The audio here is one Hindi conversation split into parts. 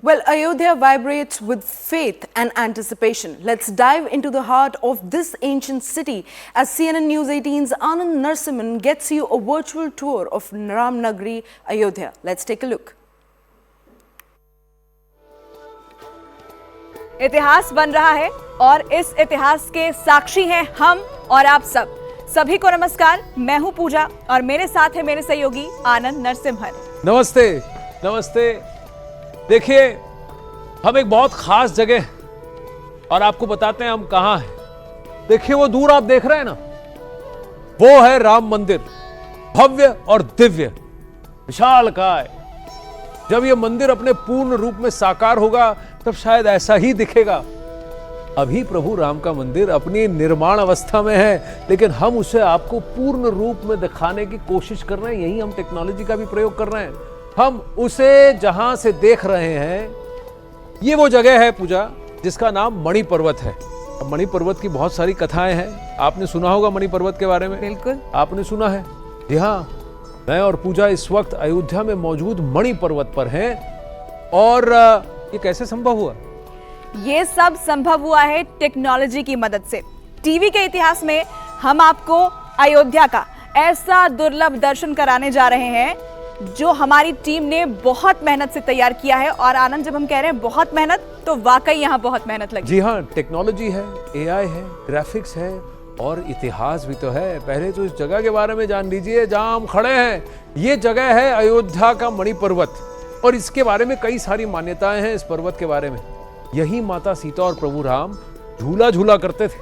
Well, Ayodhya vibrates with faith and anticipation. Let's dive into the heart of this ancient city as CNN News 18's Anand Narasimhan gets you a virtual tour of Ramnagari, Ayodhya. Let's take a look. इतिहास बन रहा है और इस इतिहास के साक्षी हैं हम और आप सब। सभी को नमस्कार, मैं हूं पूजा और मेरे साथ है मेरे सहयोगी आनंद नरसिम्हन। नमस्ते, नमस्ते। देखिए, हम एक बहुत खास जगह और आपको बताते हैं हम कहां हैं। देखिए वो दूर आप देख रहे हैं ना, वो है राम मंदिर, भव्य और दिव्य, विशालकाय। जब ये मंदिर अपने पूर्ण रूप में साकार होगा तब शायद ऐसा ही दिखेगा। अभी प्रभु राम का मंदिर अपनी निर्माण अवस्था में है, लेकिन हम उसे आपको पूर्ण रूप में दिखाने की कोशिश कर रहे हैं। यही हम टेक्नोलॉजी का भी प्रयोग कर रहे हैं। हम उसे जहां से देख रहे हैं, ये वो जगह है पूजा जिसका नाम मणि पर्वत है। अब मणि पर्वत की बहुत सारी कथाएं हैं, आपने सुना होगा मणि पर्वत के बारे में। बिल्कुल आपने सुना है। जी हाँ, मैं और पूजा इस वक्त अयोध्या में मौजूद मणि पर्वत पर हैं। और ये कैसे संभव हुआ? ये सब संभव हुआ है टेक्नोलॉजी की मदद से। टीवी के इतिहास में हम आपको अयोध्या का ऐसा दुर्लभ दर्शन कराने जा रहे हैं जो हमारी टीम ने बहुत मेहनत से तैयार किया है। और आनंद, जब हम कह रहे हैं बहुत मेहनत, तो वाकई यहाँ बहुत मेहनत लगी। जी हाँ, टेक्नोलॉजी है, एआई है, ग्राफिक्स है और इतिहास भी तो है। पहले तो इस जगह के बारे में जान लीजिए जहां हम खड़े हैं। ये जगह है अयोध्या का मणि पर्वत और इसके बारे में कई सारी मान्यताएं हैं। इस पर्वत के बारे में यही माता सीता और प्रभु राम झूला झूला करते थे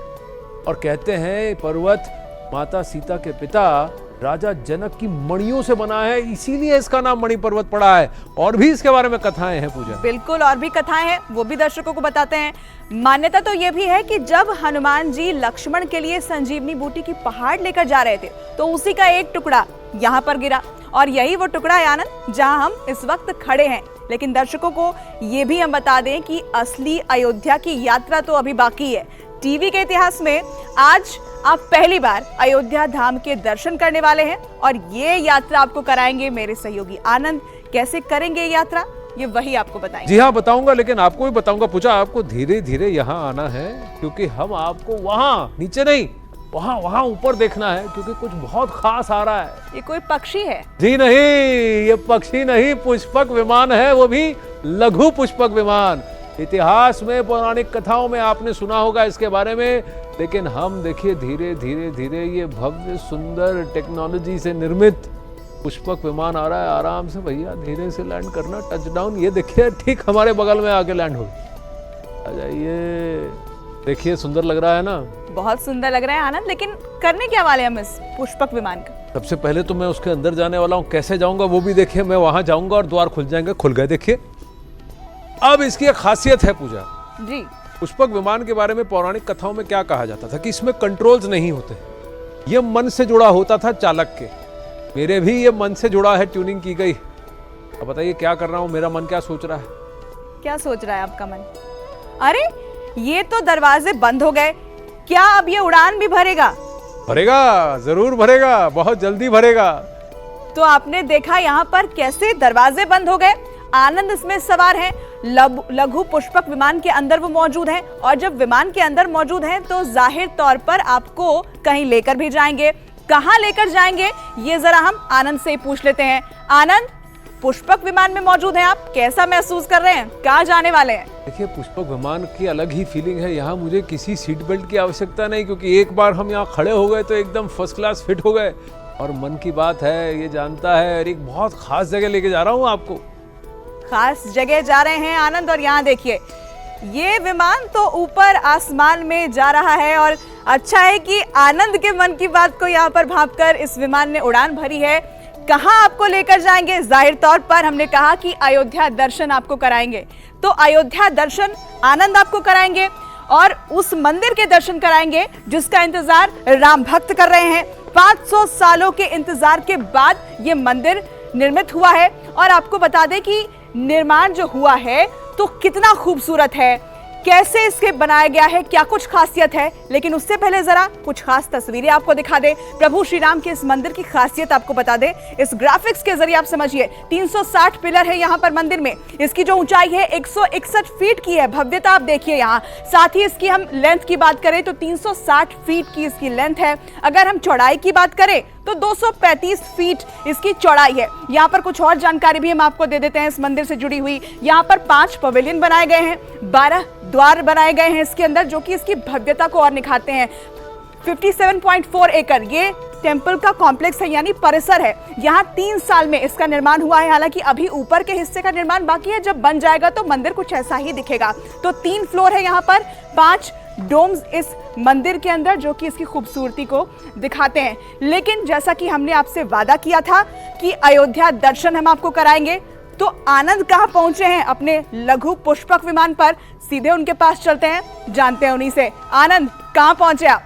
और कहते हैं पर्वत माता सीता के पिता राजा जनक की मणियों से बना है, इसीलिए इसका नाम मणि पर्वत पड़ा है। और भी इसके बारे में कथाएं हैं पूजा। बिल्कुल, और भी कथाएं हैं, वो भी दर्शकों को बताते हैं। मान्यता तो ये भी है कि जब हनुमान जी लक्ष्मण के लिए संजीवनी बूटी की पहाड़ लेकर जा रहे थे तो उसी का एक टुकड़ा यहाँ पर गिरा और यही वो टुकड़ा है आनंद जहाँ हम इस वक्त खड़े हैं। लेकिन दर्शकों को ये भी हम बता दें कि असली अयोध्या की यात्रा तो अभी बाकी है। टीवी के इतिहास में आज आप पहली बार अयोध्या धाम के दर्शन करने वाले हैं और ये यात्रा आपको कराएंगे मेरे सहयोगी आनंद। कैसे करेंगे ये यात्रा, ये वही आपको बताएंगे। जी हाँ, बताऊंगा, लेकिन आपको भी बताऊंगा पूजा, आपको धीरे धीरे यहाँ आना है क्योंकि हम आपको वहाँ नीचे नहीं, वहाँ ऊपर देखना है क्योंकि कुछ बहुत खास आ रहा है। ये कोई पक्षी है? जी नहीं, ये पक्षी नहीं, पुष्पक विमान है, वो भी लघु पुष्पक विमान। इतिहास में, पौराणिक कथाओं में आपने सुना होगा इसके बारे में, लेकिन हम देखिए धीरे धीरे धीरे ये भव्य सुंदर टेक्नोलॉजी से निर्मित पुष्पक विमान आ रहा है। आराम से भैया, धीरे से लैंड करना, टच डाउन। ये देखिए ठीक हमारे बगल में आके लैंड हो। आ जाइए, देखिए सुंदर लग रहा है ना? बहुत सुंदर लग रहा है आनंद, लेकिन करने क्या वाले हम इस पुष्पक विमान का? सबसे पहले तो मैं उसके अंदर जाने वाला हूँ। कैसे जाऊंगा वो भी देखिए। मैं वहां जाऊंगा और द्वार खुल जाएंगे। खुल गए, देखिए। अब इसकी एक खासियत है पूजा जी। पुष्पक विमान के बारे में पौराणिक कथाओं में क्या कहा जाता था कि इसमें कंट्रोल्स नहीं होते, ये मन से जुड़ा होता था चालक के। मेरे भी ये मन से जुड़ा है, ट्यूनिंग की गई। अब बताइए क्या कर रहा हूँ, मेरा मन क्या सोच रहा है? क्या सोच रहा है आपका मन? अरे ये तो दरवाजे बंद हो गए, क्या अब ये उड़ान भी भरेगा? भरेगा, जरूर भरेगा, बहुत जल्दी भरेगा। तो आपने देखा यहाँ पर कैसे दरवाजे बंद हो गए। आनंद इसमें सवार है, लघु पुष्पक विमान के अंदर वो मौजूद हैं और जब विमान के अंदर मौजूद हैं तो जाहिर तौर पर आपको कहीं लेकर भी जाएंगे। कहाँ लेकर जाएंगे ये जरा हम आनंद से ही पूछ लेते हैं। आनंद, पुष्पक विमान में मौजूद हैं आप, कैसा महसूस कर रहे हैं, कहाँ जाने वाले हैं? देखिए, पुष्पक विमान की अलग ही फीलिंग है। यहाँ मुझे किसी सीट बेल्ट की आवश्यकता नहीं क्योंकि एक बार हम यहाँ खड़े हो गए तो एकदम फर्स्ट क्लास फिट हो गए। और मन की बात है, ये जानता है, और एक बहुत खास जगह लेके जा रहा हूँ आपको। खास जगह जा रहे हैं आनंद, और यहाँ देखिए ये विमान तो ऊपर आसमान में जा रहा है और अच्छा है कि आनंद के मन की बात को यहाँ पर भांपकर इस विमान ने उड़ान भरी है। कहाँ आपको लेकर जाएंगे? जाहिर तौर पर हमने कहा कि अयोध्या दर्शन आपको कराएंगे, तो अयोध्या दर्शन आनंद आपको कराएंगे और उस मंदिर के दर्शन कराएंगे जिसका इंतजार राम भक्त कर रहे हैं। 500 सालों के इंतजार के बाद ये मंदिर निर्मित हुआ है और आपको बता दें कि निर्माण जो हुआ है तो कितना खूबसूरत है। कैसे इसके बनाया गया है, क्या कुछ खासियत है, लेकिन उससे पहले जरा कुछ खास तस्वीरें आपको दिखा दे। प्रभु श्री राम के इस मंदिर की खासियत आपको बता दे, इस ग्राफिक्स के जरिए आप समझिए। 360 पिलर है यहाँ पर मंदिर में। इसकी जो ऊंचाई है 161 फीट की है। भव्यता आप देखिए यहाँ। साथ ही इसकी हम लेंथ की बात करें तो 360 फीट की इसकी लेंथ है। अगर हम चौड़ाई की बात करें तो 235 फीट इसकी चौड़ाई है। यहाँ पर कुछ और जानकारी भी हम आपको दे देते हैं इस मंदिर से जुड़ी हुई। यहाँ पर 5 पवेलियन बनाए गए हैं, 12 द्वार बनाए गए हैं इसके अंदर, जो कि इसकी भव्यता को और निखारते हैं। 57.4 एकड़ ये टेंपल का कॉम्प्लेक्स है, यानी परिसर है। यहाँ 3 साल में इसका निर्माण हुआ है। हालांकि अभी ऊपर के हिस्से का निर्माण बाकी है। जब बन जाएगा तो मंदिर कुछ ऐसा ही दिखेगा। तो 3 फ्लोर है यहाँ पर, 5 डोम्स इस मंदिर के अंदर, जो कि इसकी खूबसूरती को दिखाते हैं। लेकिन जैसा कि हमने आपसे वादा किया था कि अयोध्या दर्शन हम आपको कराएंगे, तो आनंद कहां पहुंचे हैं अपने लघु पुष्पक विमान पर। सीधे उनके पास चलते हैं, जानते हैं उन्हीं से। आनंद, कहां पहुंचे आप?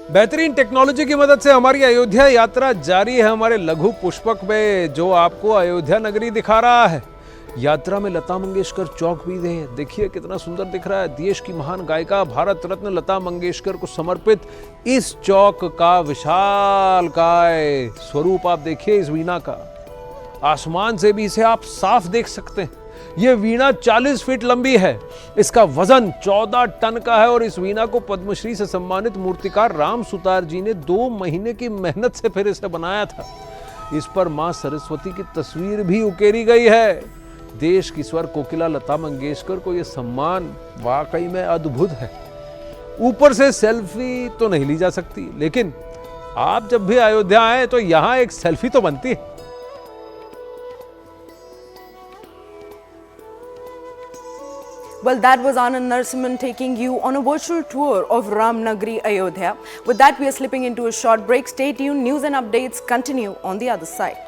बेहतरीन टेक्नोलॉजी की मदद से हमारी अयोध्या यात्रा जारी है। हमारे लघु पुष्पक में जो आपको अयोध्या नगरी दिखा रहा है। यात्रा में लता मंगेशकर चौक भी है, देखिए कितना सुंदर दिख रहा है। देश की महान गायिका भारत रत्न लता मंगेशकर को समर्पित इस चौक का विशाल काय स्वरूप आप देखिए इस वीणा का। आसमान से भी इसे आप साफ देख सकते हैं। यह वीणा 40 फीट लंबी है, इसका वजन 14 टन का है और इस वीणा को पद्मश्री से सम्मानित मूर्तिकार राम सुतार जी ने 2 महीने की मेहनत से फिर इसे बनाया था। इस पर मां सरस्वती की तस्वीर भी उकेरी गई है। देश की स्वर कोकिला लता मंगेशकर को यह सम्मान वाकई में अद्भुत है। ऊपर से सेल्फी तो नहीं ली जा सकती, लेकिन आप जब भी अयोध्या आए तो यहां एक सेल्फी तो बनती है। Well, that was Anand Narasimhan taking you on a virtual tour of Ramnagari, Ayodhya. With that, we are slipping into a short break. Stay tuned. News and updates continue on the other side.